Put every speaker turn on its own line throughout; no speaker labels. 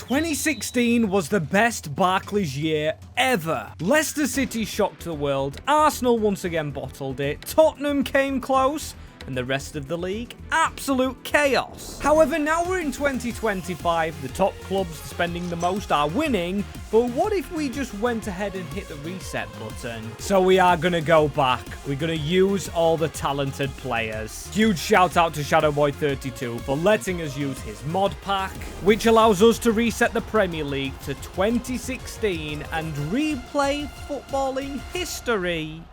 2016 was the best Barclays year ever. Leicester City shocked the world, Arsenal once again bottled it, Tottenham came close, and the rest of the league, absolute chaos. However, now we're in 2025, the top clubs spending the most are winning, but what if we just went ahead and hit the reset button? So we are going to go back. We're going to use all the talented players. Huge shout out to Shadowboy32 for letting us use his mod pack, which allows us to reset the Premier League to 2016 and replay footballing history.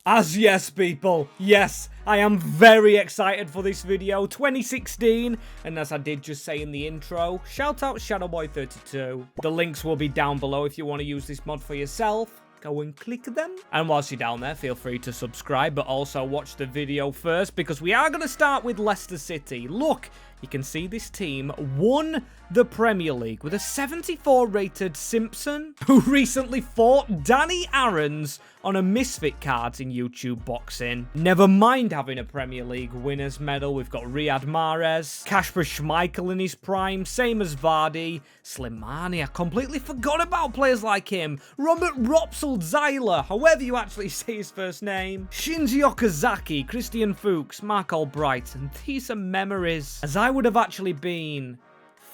As yes, people, yes, I am very excited for this video, 2016, and as I did just say in the intro, shout out Shadowboy32. The links will be down below if you want to use this mod for yourself. Go and click them. And whilst you're down there, feel free to subscribe, but also watch the video first, because we are going to start with Leicester City. Look, you can see this team won the Premier League with a 74 rated Simpson, who recently fought Danny Aarons on a misfit cards in YouTube boxing. Never mind having a Premier League winners medal, we've got Riyad Mahrez, Kasper Schmeichel in his prime, same as Vardy, Slimani, I completely forgot about players like him, Robert Ropsel-Zeiler, however you actually say his first name, Shinji Okazaki, Christian Fuchs, Mark Albright, and these are memories, as I would have actually been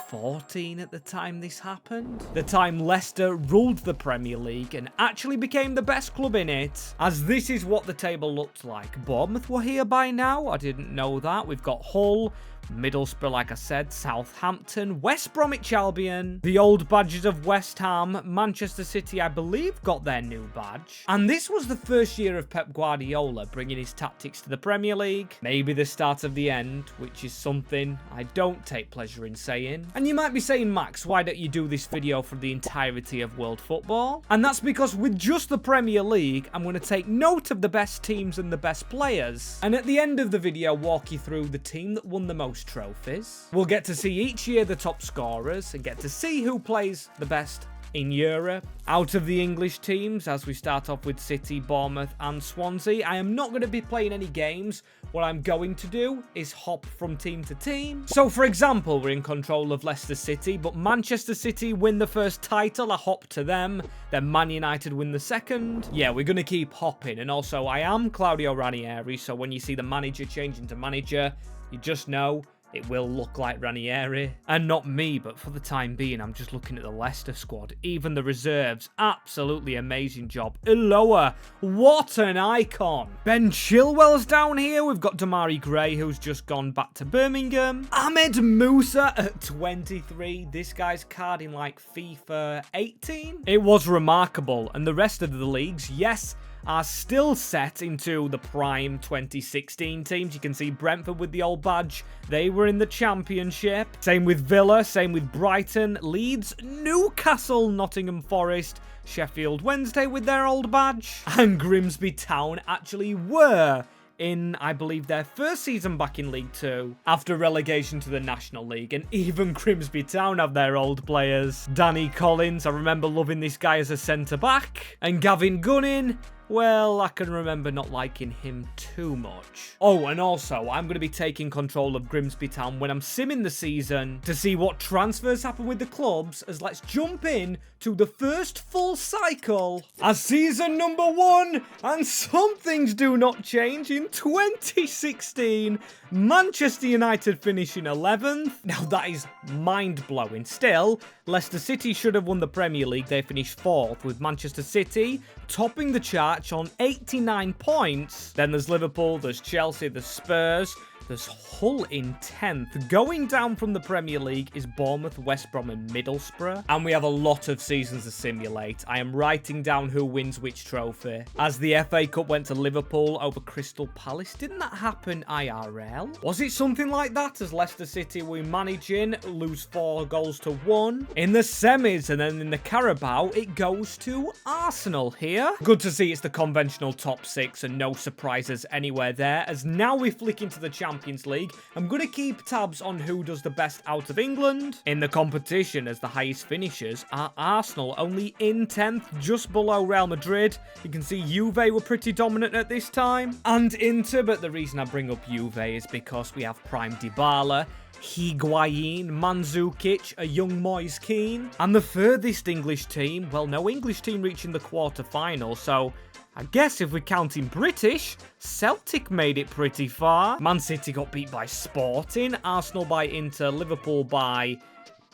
14 at the time this happened. The time Leicester ruled the Premier League and actually became the best club in it. As this is what the table looked like. Bournemouth were here by now. I didn't know that. We've got Hull, Middlesbrough, like I said, Southampton, West Bromwich Albion, the old badges of West Ham, Manchester City, I believe, got their new badge. And this was the first year of Pep Guardiola bringing his tactics to the Premier League. Maybe the start of the end, which is something I don't take pleasure in saying. And you might be saying, Max, why don't you do this video for the entirety of world football? And that's because with just the Premier League, I'm going to take note of the best teams and the best players. And at the end of the video, walk you through the team that won the most trophies. We'll get to see each year the top scorers and get to see who plays the best in Europe. Out of the English teams, as we start off with City, Bournemouth and Swansea, I am not going to be playing any games. What I'm going to do is hop from team to team. So for example, we're in control of Leicester City, but Manchester City win the first title, I hop to them. Then Man United win the second. Yeah, we're going to keep hopping. And also, I am Claudio Ranieri, so when you see the manager change into manager, you just know it will look like Ranieri. And not me, but for the time being, I'm just looking at the Leicester squad. Even the reserves, absolutely amazing job. Ulloa, what an icon. Ben Chilwell's down here. We've got Damari Gray, who's just gone back to Birmingham. Ahmed Musa at 23. This guy's card in like FIFA 18. It was remarkable. And the rest of the leagues, yes, are still set into the prime 2016 teams. You can see Brentford with the old badge. They were in the Championship. Same with Villa, same with Brighton, Leeds, Newcastle, Nottingham Forest, Sheffield Wednesday with their old badge. And Grimsby Town actually were in, I believe, their first season back in League 2 after relegation to the National League, and even Grimsby Town have their old players. Danny Collins, I remember loving this guy as a centre-back, and Gavin Gunning, well, I can remember not liking him too much. Oh, and also, I'm going to be taking control of Grimsby Town when I'm simming the season to see what transfers happen with the clubs, as let's jump in to the first full cycle as season number 1, and some things do not change in 2016. Manchester United finishing 11th. Now that is mind-blowing. Still, Leicester City should have won the Premier League. They finished 4th, with Manchester City topping the chart on 89 points. Then there's Liverpool, there's Chelsea, there's Spurs, there's Hull in 10th. Going down from the Premier League is Bournemouth, West Brom and Middlesbrough. And we have a lot of seasons to simulate. I am writing down who wins which trophy. As the FA Cup went to Liverpool over Crystal Palace, didn't that happen IRL? Was it something like that, as Leicester City were managing, lose 4-1 in the semis, and then in the Carabao, it goes to Arsenal here. Good to see it's the conventional top 6 and no surprises anywhere there, as now we flick into the Champions League. I'm going to keep tabs on who does the best out of England in the competition, as the highest finishers are Arsenal, only in 10th, just below Real Madrid. You can see Juve were pretty dominant at this time, and Inter, but the reason I bring up Juve is because we have Prime Dybala. Higuain, Mandzukic, a young Moise Kean. And the furthest English team, well, no English team reaching the quarter-final, so I guess if we're counting British, Celtic made it pretty far. Man City got beat by Sporting, Arsenal by Inter, Liverpool by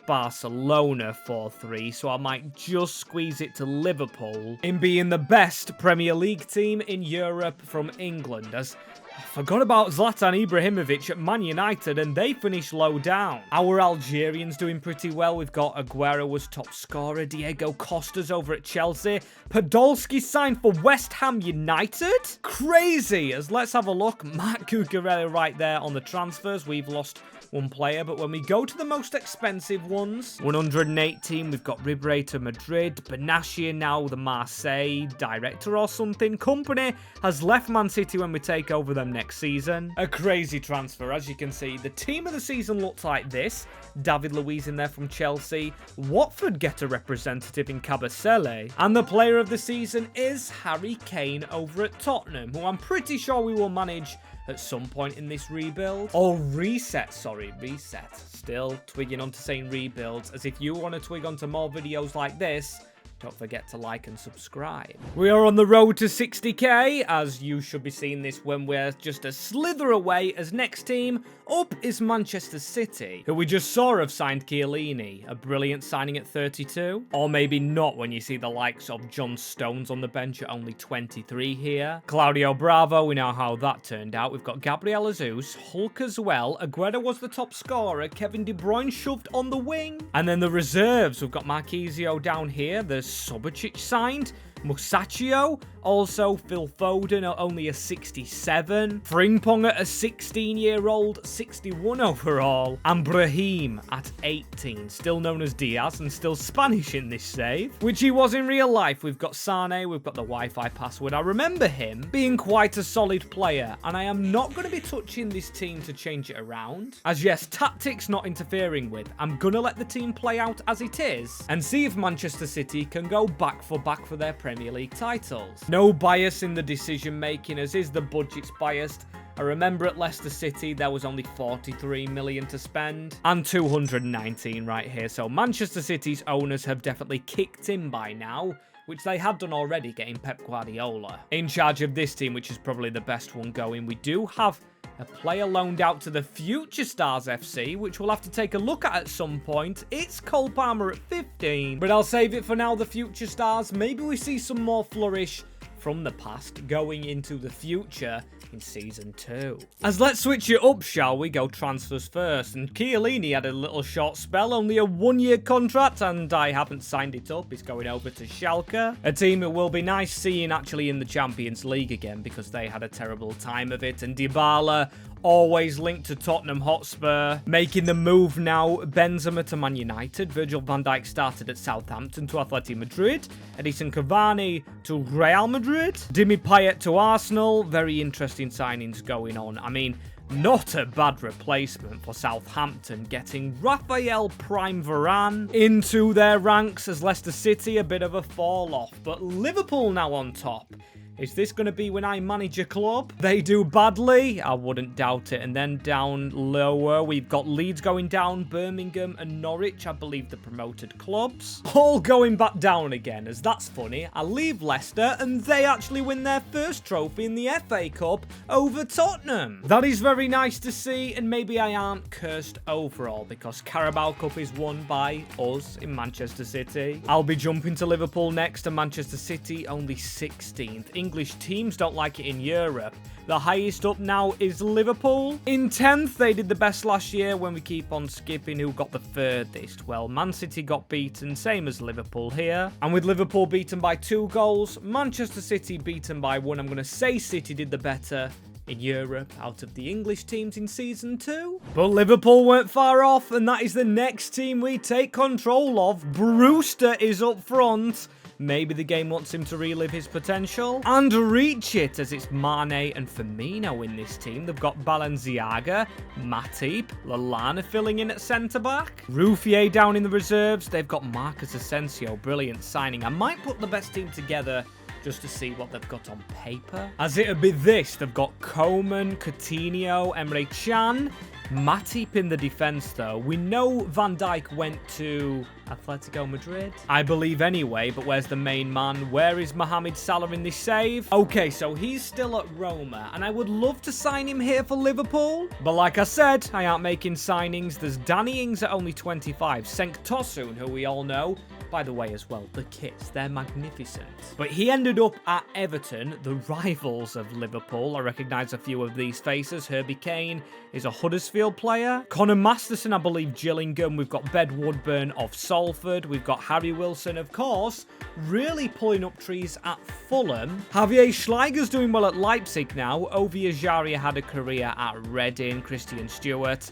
Barcelona 4-3, so I might just squeeze it to Liverpool in being the best Premier League team in Europe from England, as I forgot about Zlatan Ibrahimovic at Man United, and they finished low down. Our Algerians doing pretty well. We've got Aguero as top scorer, Diego Costa's over at Chelsea, Podolski signed for West Ham United. Crazy, as let's have a look. Marc Cucurella right there on the transfers. We've lost one player, but when we go to the most expensive ones, 118, we've got Ribery to Madrid, Benatia now the Marseille director or something. Company has left Man City when we take over them next season. A crazy transfer, as you can see. The team of the season looks like this. David Luiz in there from Chelsea. Watford get a representative in Kabasele. And the player of the season is Harry Kane over at Tottenham, who I'm pretty sure we will manage at some point in this rebuild. Or reset, sorry, reset. Still twigging onto saying rebuilds, as if you want to twig onto more videos like this, don't forget to like and subscribe. We are on the road to 60k, as you should be seeing this when we're just a slither away, as next team up is Manchester City, who we just saw have signed Chiellini, a brilliant signing at 32. Or maybe not when you see the likes of John Stones on the bench at only 23 here. Claudio Bravo, we know how that turned out. We've got Gabriel Jesus, Hulk as well. Aguero was the top scorer. Kevin De Bruyne shoved on the wing. And then the reserves, we've got Marquisio down here. There's Subasic signed, Musacchio, also Phil Foden at only a 67, Frimpong at a 16-year-old, 61 overall, and Brahim at 18, still known as Diaz and still Spanish in this save, which he was in real life. We've got Sane, we've got the Wi-Fi password. I remember him being quite a solid player, and I am not going to be touching this team to change it around, as yes, tactics not interfering with. I'm going to let the team play out as it is and see if Manchester City can go back for their Premier League titles. No bias in the decision making, as is the budget's biased. I remember at Leicester City there was only 43 million to spend and 219 right here, so Manchester City's owners have definitely kicked in by now, which they had done already, getting Pep Guardiola in charge of this team, which is probably the best one going. We do have a player loaned out to the Future Stars FC, which we'll have to take a look at some point. It's Cole Palmer at 15, but I'll save it for now, the Future Stars. Maybe we see some more flourish from the past going into the future in Season 2. As let's switch it up, shall we? Go transfers first. And Chiellini had a little short spell, only a 1-year contract, and I haven't signed it up. He's going over to Schalke, a team it will be nice seeing actually in the Champions League again, because they had a terrible time of it. And Dybala, always linked to Tottenham Hotspur, making the move now. Benzema to Man United, Virgil van Dijk started at Southampton to Atletico Madrid, Edison Cavani to Real Madrid, Dimi Payet to Arsenal. Very interesting signings going on. I mean, not a bad replacement for Southampton, getting Rafael Prime Varane into their ranks, as Leicester City a bit of a fall off, but Liverpool now on top. Is this going to be when I manage a club? They do badly? I wouldn't doubt it. And then down lower, we've got Leeds going down, Birmingham and Norwich, I believe the promoted clubs, all going back down again, as that's funny. I leave Leicester and they actually win their first trophy in the FA Cup over Tottenham. That is very nice to see, and maybe I aren't cursed overall, because Carabao Cup is won by us in Manchester City. I'll be jumping to Liverpool next, and Manchester City only 16th. English teams don't like it in Europe. The highest up now is Liverpool. In 10th, they did the best last year. When we keep on skipping, who got the furthest? Well, Man City got beaten, same as Liverpool here. And with Liverpool beaten by 2 goals, Manchester City beaten by 1. I'm going to say City did the better in Europe out of the English teams in Season 2. But Liverpool weren't far off, and that is the next team we take control of. Brewster is up front. Maybe the game wants him to relive his potential and reach it, as it's Mane and Firmino in this team. They've got Balenciaga, Matip, Lallana filling in at centre-back, Ruffier down in the reserves. They've got Marcus Asensio, brilliant signing. I might put the best team together just to see what they've got on paper, as it'll be this. They've got Coman, Coutinho, Emre Can, Matip in the defense, though. We know Van Dijk went to Atletico Madrid, I believe anyway, but where's the main man? Where is Mohamed Salah in this save? Okay, so he's still at Roma, and I would love to sign him here for Liverpool, but like I said, I aren't making signings. There's Danny Ings at only 25, Cenk Tosun, who we all know. By the way, as well, the kits, they're magnificent. But he ended up at Everton, the rivals of Liverpool. I recognise a few of these faces. Herbie Kane is a Huddersfield player. Connor Masterson, I believe, Gillingham. We've got Ben Woodburn of Salford. We've got Harry Wilson, of course, really pulling up trees at Fulham. Javier Schleiger's doing well at Leipzig now. Ovie Ejaria had a career at Reading. Christian Stewart,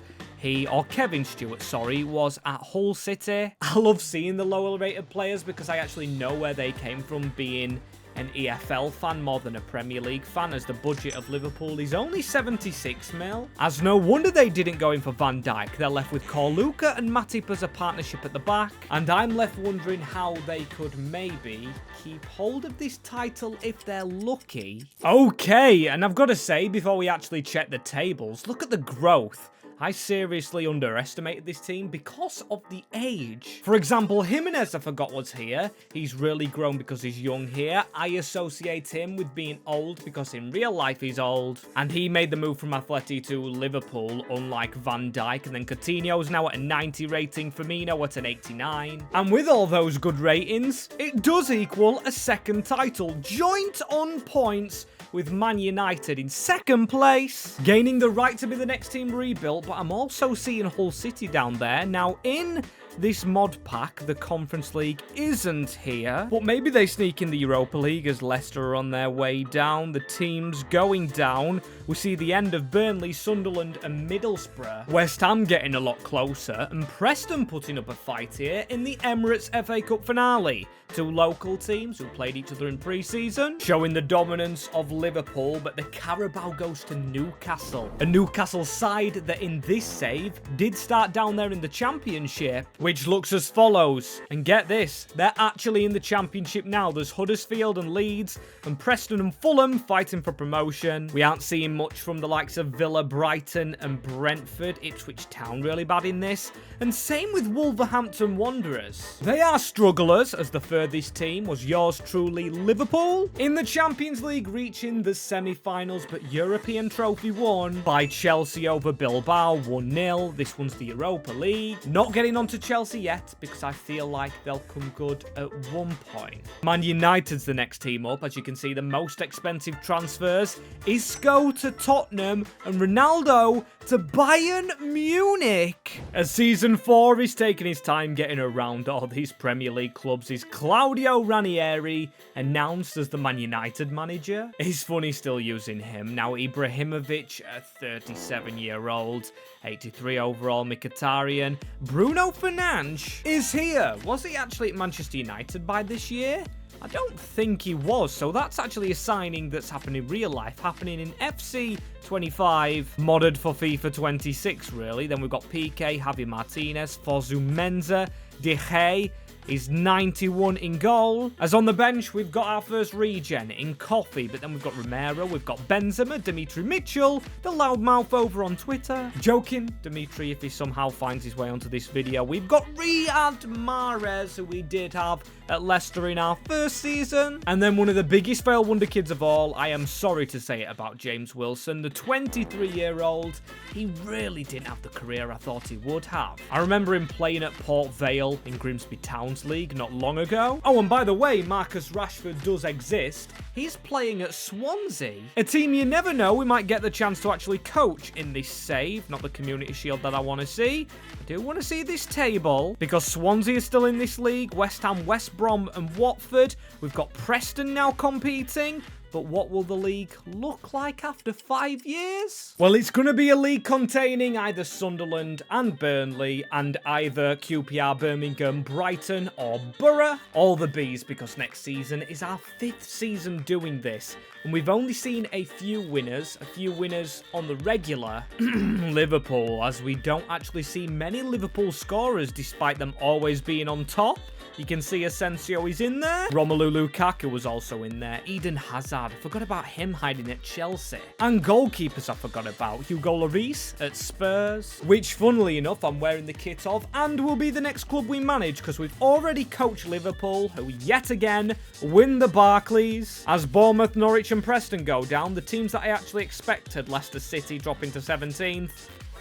Kevin Stewart, sorry, was at Hull City. I love seeing the lower rated players because I actually know where they came from, being an EFL fan more than a Premier League fan, as the budget of Liverpool is only 76 mil. As no wonder they didn't go in for Van Dijk. They're left with Corluka and Matip as a partnership at the back, and I'm left wondering how they could maybe keep hold of this title if they're lucky. Okay, and I've got to say, before we actually check the tables, look at the growth. I seriously underestimated this team because of the age. For example, Jimenez, I forgot was here. He's really grown because he's young here. I associate him with being old because in real life he's old. And he made the move from Atleti to Liverpool, unlike Van Dijk. And then Coutinho's now at a 90 rating, Firmino at an 89. And with all those good ratings, it does equal a second title, joint on points with Man United in second place, gaining the right to be the next team rebuilt. But I'm also seeing Hull City down there. Now, in this mod pack, the Conference League isn't here, but maybe they sneak in the Europa League as Leicester are on their way down. The teams going down. We see the end of Burnley, Sunderland and Middlesbrough. West Ham getting a lot closer, and Preston putting up a fight here in the Emirates FA Cup finale. Two local teams who played each other in pre-season, showing the dominance of Liverpool, but the Carabao goes to Newcastle. A Newcastle side that in this save did start down there in the Championship, which looks as follows. And get this, they're actually in the Championship now. There's Huddersfield and Leeds, and Preston and Fulham fighting for promotion. We aren't seeing much from the likes of Villa, Brighton and Brentford. Ipswich Town really bad in this. And same with Wolverhampton Wanderers. They are strugglers, as the furthest team was yours truly, Liverpool. In the Champions League, reaching the semi-finals, but European trophy won by Chelsea over Bilbao, 1-0. This one's the Europa League. Not getting onto Chelsea yet, because I feel like they'll come good at one point. Man United's the next team up. As you can see, the most expensive transfers, Isco to Tottenham and Ronaldo to Bayern Munich. As Season 4 is taking his time getting around all these Premier League clubs, is Claudio Ranieri announced as the Man United manager. It's funny still using him. Now Ibrahimovic, a 37-year-old, 83 overall Mkhitaryan. Bruno Fernandes is here. Was he actually at Manchester United by this year? I don't think he was, so that's actually a signing that's happening in real life, happening in FC25, modded for FIFA 26, really. Then we've got Piqué, Javi Martinez, Fosu Mensah, De Gea is 91 in goal. As on the bench, we've got our first regen in Coffee, but then we've got Romero, we've got Benzema, Dimitri Mitchell, the loudmouth over on Twitter. Joking, Dimitri, if he somehow finds his way onto this video. We've got Riyad Mahrez, who we did have at Leicester in our first season. And then one of the biggest fail wonder kids of all, I am sorry to say it about James Wilson, the 23-year-old. He really didn't have the career I thought he would have. I remember him playing at Port Vale in Grimsby Towns League not long ago. Oh, and by the way, Marcus Rashford does exist. He's playing at Swansea, a team you never know we might get the chance to actually coach in this save. Not the Community Shield that I want to see. I do want to see this table because Swansea is still in this league. West Ham, West Brom and Watford. We've got Preston now competing. But what will the league look like after 5 years? Well, it's going to be a league containing either Sunderland and Burnley and either QPR, Birmingham, Brighton or Borough. All the Bs, because next season is our 5th season doing this. And we've only seen a few winners on the regular. Liverpool, as we don't actually see many Liverpool scorers despite them always being on top. You can see Asensio is in there. Romelu Lukaku was also in there. Eden Hazard, I forgot about him hiding at Chelsea. And goalkeepers I forgot about. Hugo Lloris at Spurs, which funnily enough I'm wearing the kit of, and will be the next club we manage because we've already coached Liverpool, who yet again win the Barclays. As Bournemouth, Norwich and Preston go down, the teams that I actually expected, Leicester City dropping to 17th,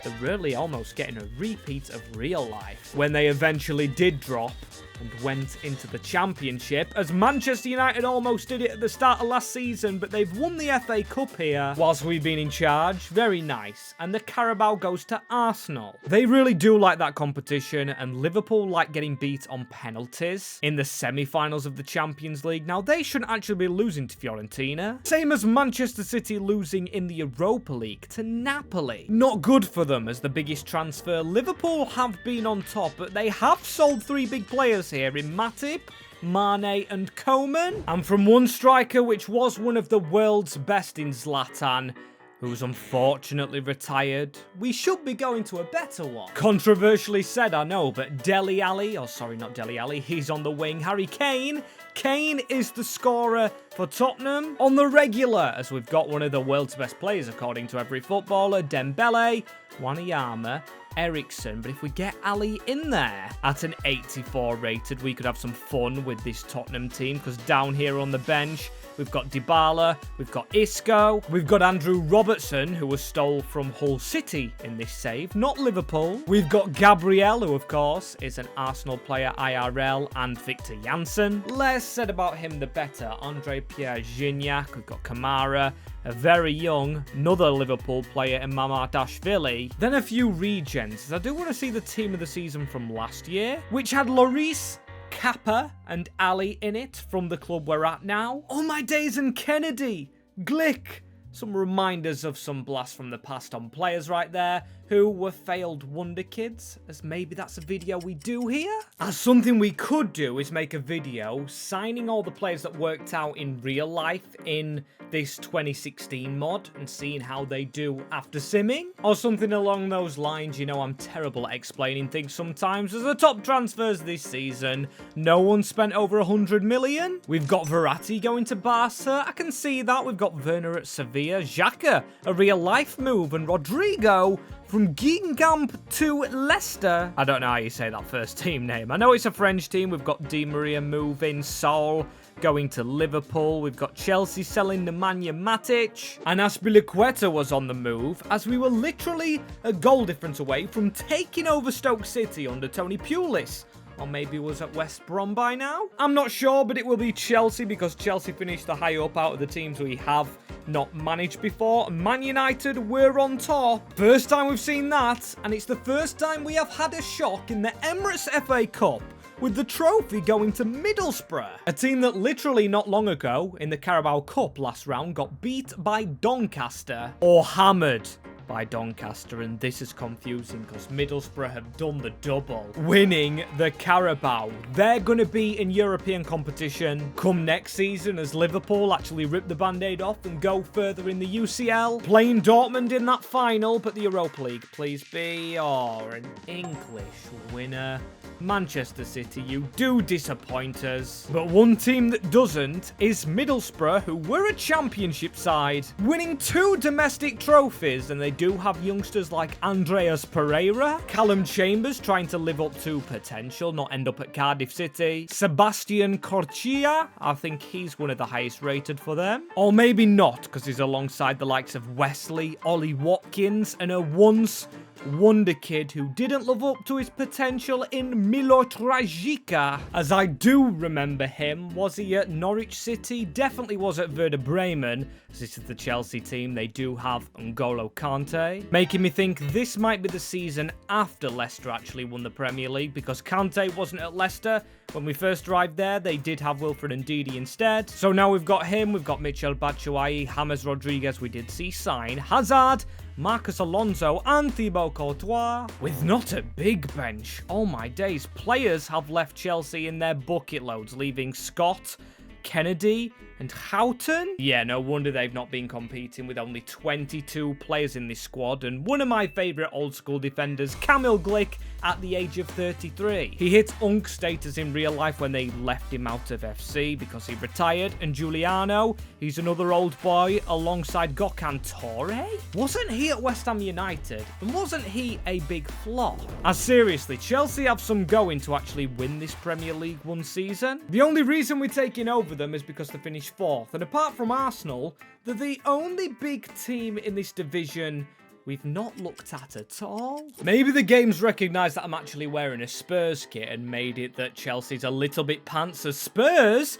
they're really almost getting a repeat of real life when they eventually did drop and went into the Championship, as Manchester United almost did it at the start of last season, but they've won the FA Cup here whilst we've been in charge. Very nice. And the Carabao goes to Arsenal. They really do like that competition, and Liverpool like getting beat on penalties in the semi-finals of the Champions League. Now, they shouldn't actually be losing to Fiorentina. Same as Manchester City losing in the Europa League to Napoli. Not good for them as the biggest transfer. Liverpool have been on top, but they have sold 3 big players here in Matip, Mane and Coman, and from one striker which was one of the world's best in Zlatan, who's unfortunately retired, we should be going to a better one. Controversially said, I know, but Dele Alli, oh sorry, not Dele Alli, he's on the wing. Harry Kane is the scorer for Tottenham on the regular, as we've got one of the world's best players according to every footballer, Dembele, Wanyama, Eriksen. But if we get Ali in there at an 84 rated, we could have some fun with this Tottenham team, because down here on the bench, we've got Dybala, we've got Isco, we've got Andrew Robertson, who was stole from Hull City in this save, not Liverpool. We've got Gabriel, who of course is an Arsenal player IRL, and Victor Janssen. Less said about him, the better. Andre Pierre Gignac, we've got Kamara, a very young, another Liverpool player in Mamardashvili. Then a few regens. I do want to see the team of the season from last year, which had Lloris, Kappa and Ali in it from the club we're at now. Oh my days, and Kennedy, Glick. Some reminders of some blasts from the past on players right there who were failed wonder kids, as maybe that's a video we do here. As something we could do is make a video signing all the players that worked out in real life in this 2016 mod and seeing how they do after simming, or something along those lines. You know, I'm terrible at explaining things sometimes. As the top transfers this season, no one spent over 100 million. We've got Verratti going to Barca, I can see that. We've got Werner at Sevilla, Xhaka, a real life move, and Rodrigo from Guingamp to Leicester. I don't know how you say that first team name. I know it's a French team. We've got Di Maria moving, Saul going to Liverpool. We've got Chelsea selling Nemanja Matic. And Azpilicueta was on the move, as we were literally a goal difference away from taking over Stoke City under Tony Pulis. Or maybe it was at West Brom by now? I'm not sure, but it will be Chelsea, because Chelsea finished the high up out of the teams we have not managed before. Man United were on top. First time we've seen that, and it's the first time we have had a shock in the Emirates FA Cup, with the trophy going to Middlesbrough. A team that literally not long ago in the Carabao Cup last round got beat by Doncaster, or hammered by Doncaster, and this is confusing because Middlesbrough have done the double, winning the Carabao. They're going to be in European competition come next season, as Liverpool actually rip the band-aid off and go further in the UCL, playing Dortmund in that final. But the Europa League, please be, an English winner. Manchester City, you do disappoint us. But one team that doesn't is Middlesbrough, who were a championship side, winning 2 domestic trophies, and they do have youngsters like Andreas Pereira, Callum Chambers trying to live up to potential, not end up at Cardiff City, Sebastian Corchia, I think he's one of the highest rated for them, or maybe not, because he's alongside the likes of Wesley, Ollie Watkins, and a once wonder kid who didn't live up to his potential in Milot Rajica. As I do remember him, was he at Norwich City? Definitely was at Werder Bremen, as this is the Chelsea team. They do have N'Golo Kante, making me think this might be the season after Leicester actually won the Premier League, because Kante wasn't at Leicester when we first arrived there. They did have Wilfred Ndidi instead. So now we've got him, we've got Michel Batshuayi, James Rodriguez we did see sign, Hazard, Marcus Alonso and Thibaut Courtois, with not a big bench. Oh my days, players have left Chelsea in their bucket loads, leaving Scott, Kennedy and Houghton. Yeah, no wonder they've not been competing with only 22 players in this squad. And one of my favourite old school defenders, Kamil Glick, at the age of 33. He hit Unk status in real life when they left him out of FC because he retired. And Giuliano, he's another old boy alongside Gökhan Torre. Wasn't he at West Ham United? And wasn't he a big flop? As seriously, Chelsea have some going to actually win this Premier League one season. The only reason we're taking over them is because they finished 4th. And apart from Arsenal, they're the only big team in this division we've not looked at all. Maybe the game's recognised that I'm actually wearing a Spurs kit and made it that Chelsea's a little bit pants as Spurs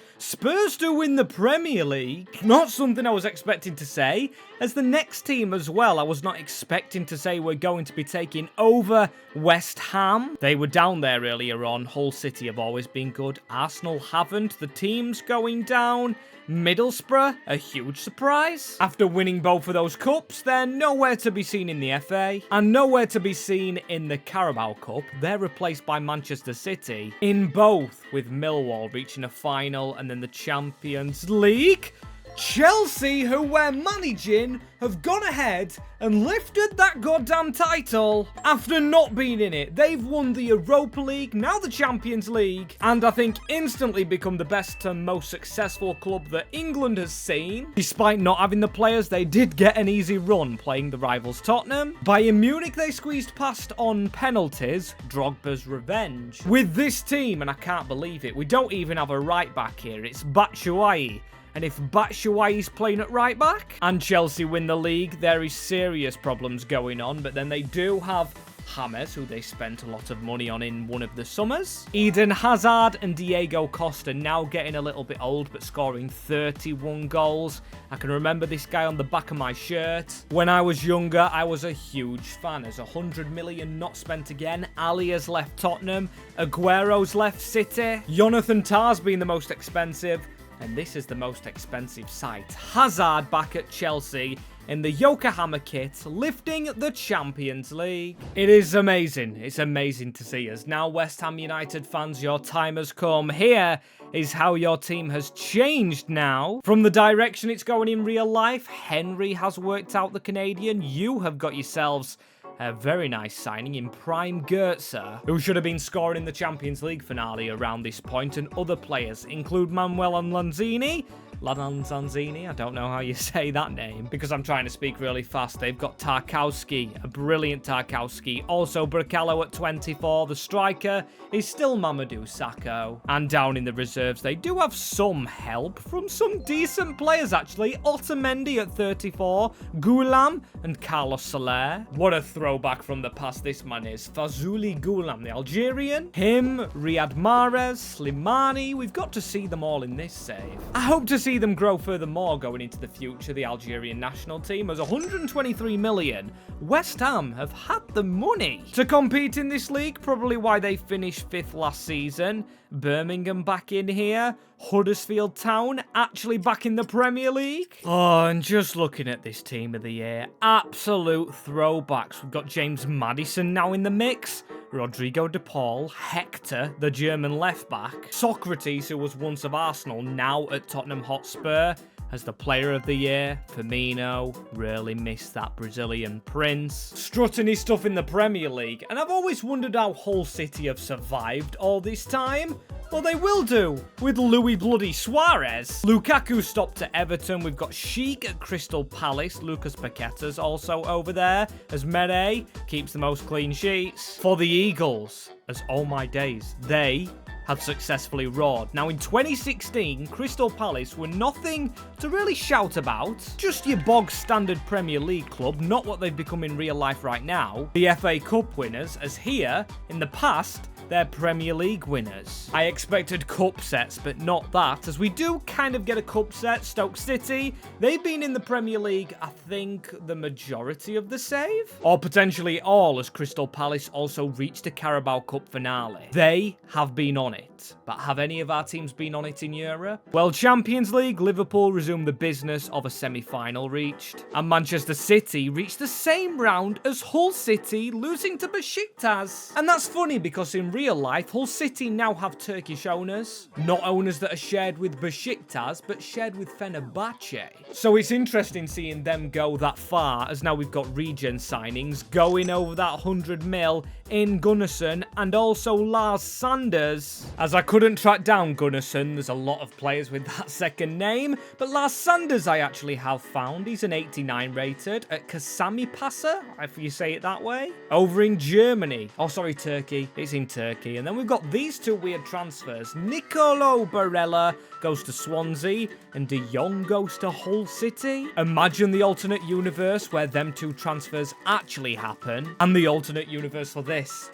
do win the Premier League. Not something I was expecting to say. As the next team as well, I was not expecting to say we're going to be taking over West Ham. They were down there earlier on. Hull City have always been good. Arsenal haven't. The team's going down. Middlesbrough, a huge surprise. After winning both of those cups, they're nowhere to be seen in the FA and nowhere to be seen in the Carabao Cup. They're replaced by Manchester City in both, with Millwall reaching a final and then the Champions League. Chelsea, who we're managing, have gone ahead and lifted that goddamn title after not being in it. They've won the Europa League, now the Champions League, and I think instantly become the best and most successful club that England has seen. Despite not having the players, they did get an easy run playing the rivals Tottenham. Bayern Munich, they squeezed past on penalties, Drogba's revenge. With this team, and I can't believe it, we don't even have a right back here, it's Batshuayi. And if Batshuayi's playing at right back and Chelsea win the league, there is serious problems going on. But then they do have James, who they spent a lot of money on in one of the summers. Eden Hazard and Diego Costa now getting a little bit old, but scoring 31 goals. I can remember this guy on the back of my shirt. When I was younger, I was a huge fan. As 100 million not spent again. Ali has left Tottenham. Aguero's left City. Jonathan Tah's been the most expensive. And this is the most expensive site. Hazard back at Chelsea in the Yokohama kit, lifting the Champions League. It is amazing. It's amazing to see us. Now, West Ham United fans, your time has come. Here is how your team has changed now. From the direction it's going in real life, Henry has worked out the Canadian. You have got yourselves a very nice signing in Prime Goetze, who should have been scoring in the Champions League finale around this point, and other players include Manuel Lanzini, I don't know how you say that name, because I'm trying to speak really fast. They've got Tarkowski, a brilliant Tarkowski. Also, Bracalo at 24. The striker is still Mamadou Sakho. And down in the reserves, they do have some help from some decent players, actually. Otamendi at 34. Goulam and Carlos Soler. What a throwback from the past this man is. Fazuli Goulam, the Algerian. Him, Riyad Mahrez, Slimani. We've got to see them all in this save. I hope to see them grow furthermore going into the future, the Algerian national team. As 123 million, West Ham have had the money to compete in this league, probably why they finished 5th last season. Birmingham back in here. Huddersfield Town actually back in the Premier League. Oh, and just looking at this team of the year, absolute throwbacks. We've got James Maddison now in the mix. Rodrigo de Paul, Hector, the German left back, Socrates, who was once of Arsenal, now at Tottenham Hotspur, as the player of the year. Firmino, really missed that Brazilian prince. Strutting his stuff in the Premier League, and I've always wondered how Hull City have survived all this time. Well, they will do, with Louis Bloody Suarez. Lukaku stopped at Everton. We've got Sheik at Crystal Palace. Lucas Paqueta's also over there, as Mere keeps the most clean sheets. For the Eagles, as oh my days, they have successfully roared. Now, in 2016, Crystal Palace were nothing to really shout about. Just your bog standard Premier League club, not what they've become in real life right now. The FA Cup winners, as here, in the past, they're Premier League winners. I expected cup sets, but not that, as we do kind of get a cup set. Stoke City, they've been in the Premier League, I think, the majority of the save? Or potentially all, as Crystal Palace also reached a Carabao Cup finale. They have been on it, but have any of our teams been on it in Europe? Well, Champions League, Liverpool resumed the business of a semi-final reached, and Manchester City reached the same round as Hull City, losing to Besiktas. And that's funny, because in real life, Hull City now have Turkish owners. Not owners that are shared with Besiktas, but shared with Fenerbahce. So it's interesting seeing them go that far, as now we've got regen signings going over that 100 mil in Gunnarsson and also Lars Sanders. As I couldn't track down Gunnarsson, there's a lot of players with that second name, but Lars Sanders I actually have found. He's an 89 rated at Kasami Pasa, if you say it that way, over in Germany. Oh, sorry, Turkey. It's in Turkey. And then we've got these two weird transfers. Nicolo Barella goes to Swansea and De Jong goes to Hull City. Imagine the alternate universe where them two transfers actually happen, and the alternate universe for this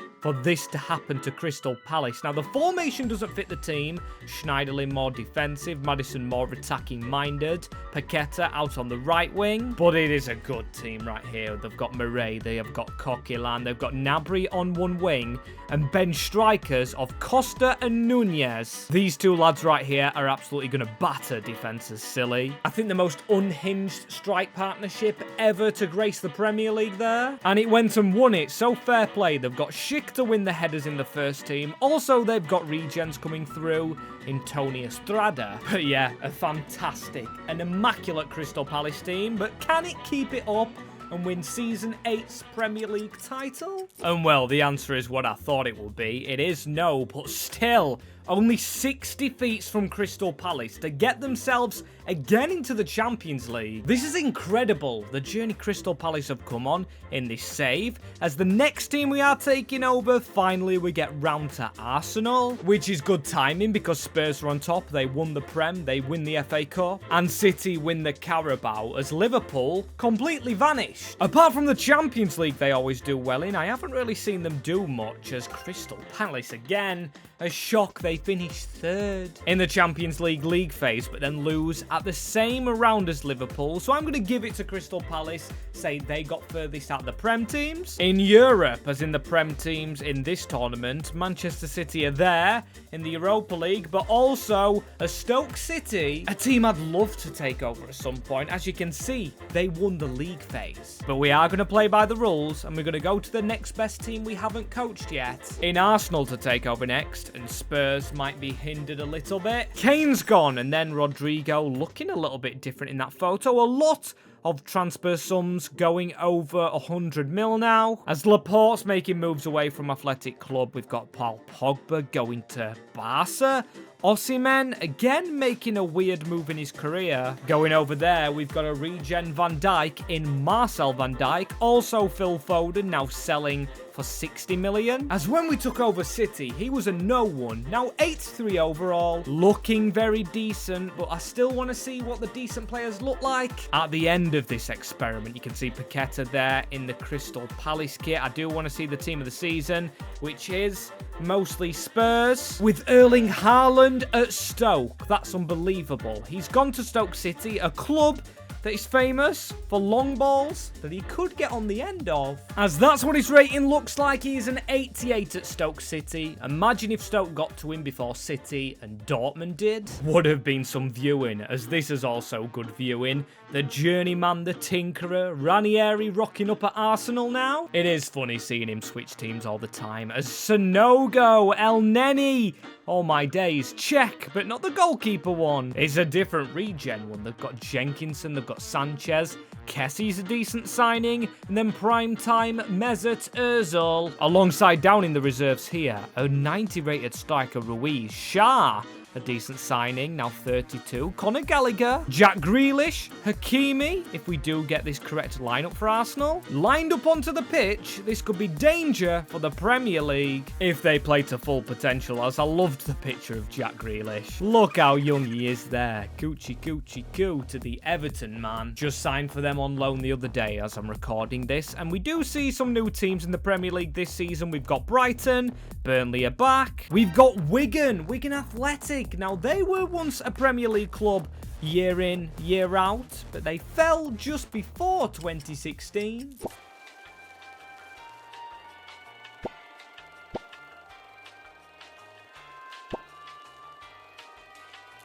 to happen to Crystal Palace. Now, the formation doesn't fit the team. Schneiderlin more defensive, Maddison more attacking-minded, Paqueta out on the right wing. But it is a good team right here. They've got Murray, they have got Coquelin, they've got Gnabry on one wing, and bench strikers of Costa and Nunez. These two lads right here are absolutely going to batter defences silly. I think the most unhinged strike partnership ever to grace the Premier League there. And it went and won it, so fair play. They've got Schick to win the headers in the first team. Also, they've got regens coming through in Tony Estrada. But yeah, a fantastic and immaculate Crystal Palace team. But can it keep it up and win Season 8's Premier League title? And well, the answer is what I thought it would be. It is no, but still, only 6 defeats from Crystal Palace to get themselves again into the Champions League. This is incredible, the journey Crystal Palace have come on in this save. As the next team we are taking over, finally we get round to Arsenal, which is good timing because Spurs are on top. They won the Prem, they win the FA Cup, and City win the Carabao, as Liverpool completely vanished. Apart from the Champions League they always do well in, I haven't really seen them do much, as Crystal Palace again, a shock, they finished 3rd in the Champions League phase, but then lose at the same round as Liverpool. So I'm going to give it to Crystal Palace, say they got furthest out the Prem teams. In Europe, as in the Prem teams in this tournament, Manchester City are there in the Europa League, but also a Stoke City, a team I'd love to take over at some point. As you can see, they won the league phase. But we are going to play by the rules, and we're going to go to the next best team we haven't coached yet, in Arsenal to take over next, and Spurs might be hindered a little bit. Kane's gone, and then Rodrigo looking a little bit different in that photo. A lot of transfer sums going over 100 mil now. As Laporte's making moves away from Athletic Club, we've got Paul Pogba going to Barca. Osimhen, again, making a weird move in his career. Going over there, we've got a regen Van Dijk in Marcel Van Dijk. Also Phil Foden now selling for 60 million. As when we took over City, he was a no one. Now 83 overall, looking very decent, but I still want to see what the decent players look like. At the end of this experiment, you can see Paqueta there in the Crystal Palace kit. I do want to see the team of the season, which is mostly Spurs, with Erling Haaland at Stoke. That's unbelievable. He's gone to Stoke City, a club that is famous for long balls that he could get on the end of. As that's what his rating looks like. He's an 88 at Stoke City. Imagine if Stoke got to him before City and Dortmund did. Would have been some viewing, as this is also good viewing. The journeyman, the tinkerer, Ranieri rocking up at Arsenal now. It is funny seeing him switch teams all the time. As Sonogo, El Neni, all my days, check, but not the goalkeeper one. It's a different regen one. They've got Jenkinson, they've got Sanchez, Kessie's a decent signing, and then prime time Mesut Ozil. Alongside down in the reserves here, a 90 rated striker Ruiz. Shah, a decent signing, now 32. Conor Gallagher, Jack Grealish, Hakimi, if we do get this correct lineup for Arsenal. Lined up onto the pitch, this could be danger for the Premier League if they play to full potential, as I loved the picture of Jack Grealish. Look how young he is there. Coochie coochie coo to the Everton man. Just signed for them on loan the other day as I'm recording this, and we do see some new teams in the Premier League this season. We've got Brighton, Burnley are back. We've got Wigan Athletic. Now, they were once a Premier League club year in, year out, but they fell just before 2016.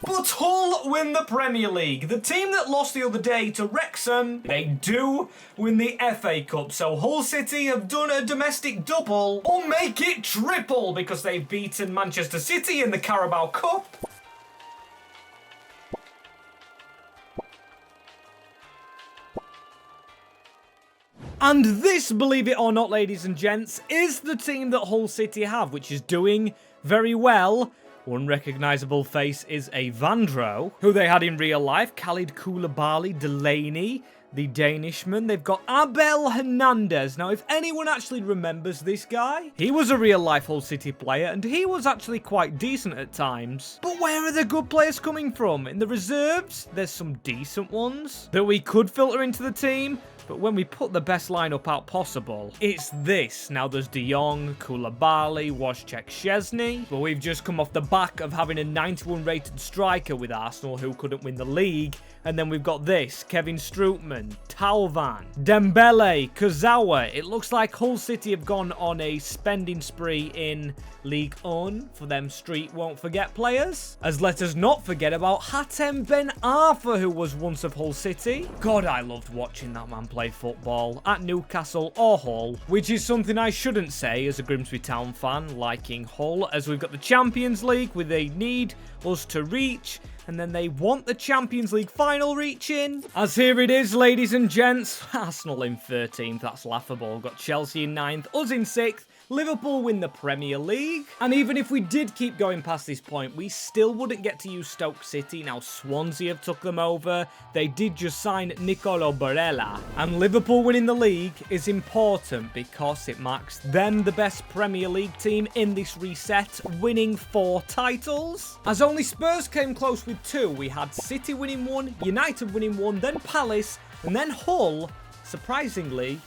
But But Hull win the Premier League. The team that lost the other day to Wrexham, they do win the FA Cup. So Hull City have done a domestic double, or make it triple, because they've beaten Manchester City in the Carabao Cup. And this, believe it or not, ladies and gents, is the team that Hull City have, which is doing very well. One recognisable face is Evandro, who they had in real life. Khalid Koulibaly, Delaney, the Danishman. They've got Abel Hernandez. Now, if anyone actually remembers this guy, he was a real-life Hull City player, and he was actually quite decent at times. But where are the good players coming from? In the reserves, there's some decent ones that we could filter into the team. But when we put the best lineup out possible, it's this. Now there's De Jong, Koulibaly, Wojciech Szczesny. But we've just come off the back of having a 91 rated striker with Arsenal who couldn't win the league. And then we've got this, Kevin Strootman, Thauvin, Dembele, Kurzawa. It looks like Hull City have gone on a spending spree in Ligue 1 for them street won't forget players. As let us not forget about Hatem Ben Arfa, who was once of Hull City. God, I loved watching that man play football at Newcastle or Hull, which is something I shouldn't say as a Grimsby Town fan liking Hull, as we've got the Champions League where they need us to reach, and then they want the Champions League final reaching. As here it is, ladies and gents. Arsenal in 13th, that's laughable. We've got Chelsea in 9th, us in 6th. Liverpool win the Premier League. And even if we did keep going past this point, we still wouldn't get to use Stoke City. Now, Swansea have took them over. They did just sign Nicolo Barella. And Liverpool winning the league is important because it marks them the best Premier League team in this reset, winning 4 titles. As only Spurs came close with 2, we had City winning 1, United winning 1, then Palace, and then Hull. Surprisingly,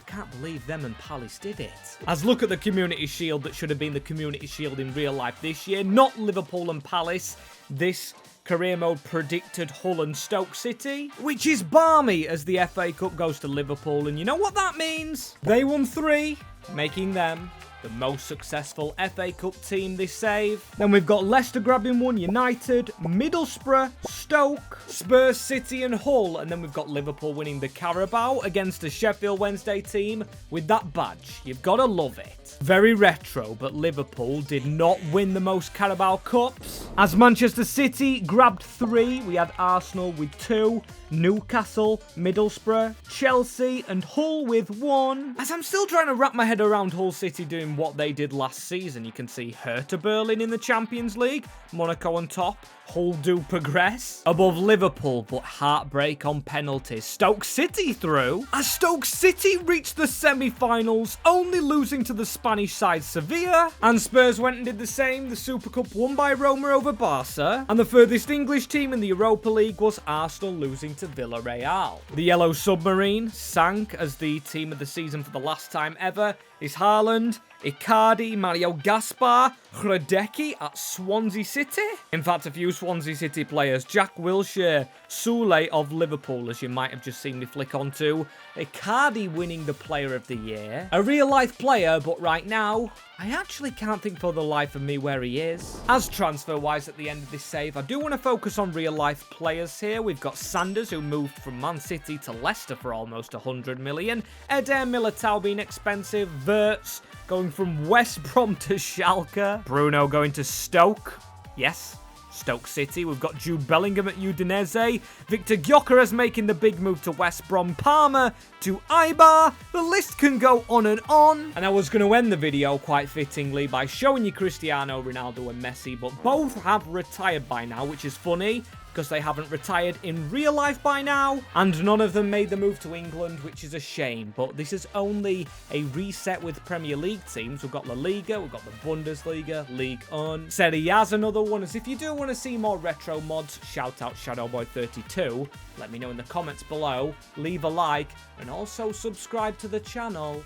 can't believe them and Palace did it. As look at the Community Shield that should have been the Community Shield in real life this year. Not Liverpool and Palace. This career mode predicted Hull and Stoke City, which is balmy as the FA Cup goes to Liverpool. And you know what that means? They won 3, making them the most successful FA Cup team this save. Then we've got Leicester grabbing 1, United, Middlesbrough, Stoke, Spurs, City and Hull. And then we've got Liverpool winning the Carabao against a Sheffield Wednesday team with that badge. You've got to love it. Very retro, but Liverpool did not win the most Carabao Cups. As Manchester City grabbed 3, we had Arsenal with 2, Newcastle, Middlesbrough, Chelsea and Hull with 1. As I'm still trying to wrap my head around Hull City doing what they did last season, you can see Hertha Berlin in the Champions League, Monaco on top, Hull do progress above Liverpool, but heartbreak on penalties. Stoke City through, as Stoke City reached the semi-finals, only losing to the Spanish side Sevilla, and Spurs went and did the same. The Super Cup won by Roma over Barca, and the furthest English team in the Europa League was Arsenal losing to Villarreal. The Yellow Submarine sank as the team of the season for the last time ever is Haaland, Icardi, Mario Gaspar, Hradecki at Swansea City. In fact, a few Swansea City players, Jack Wilshere, Soule of Liverpool, as you might have just seen me flick onto, Icardi winning the Player of the Year. A real-life player, but right now, I actually can't think for the life of me where he is. As transfer-wise at the end of this save, I do want to focus on real-life players here. We've got Sanders, who moved from Man City to Leicester for almost 100 million. Eder Militao being expensive. Wirtz going from West Brom to Schalke. Bruno going to Stoke. Yes, Stoke City. We've got Jude Bellingham at Udinese. Victor Gyökeres making the big move to West Brom. Palmer to Eibar. The list can go on and on. And I was going to end the video quite fittingly by showing you Cristiano Ronaldo and Messi, but both have retired by now, which is funny, because they haven't retired in real life by now, and none of them made the move to England, which is a shame. But this is only a reset with Premier League teams. We've got La Liga, we've got the Bundesliga, Ligue 1, Serie A's another one. As if you do want to see more retro mods, shout out Shadowboy32. Let me know in the comments below, leave a like, and also subscribe to the channel.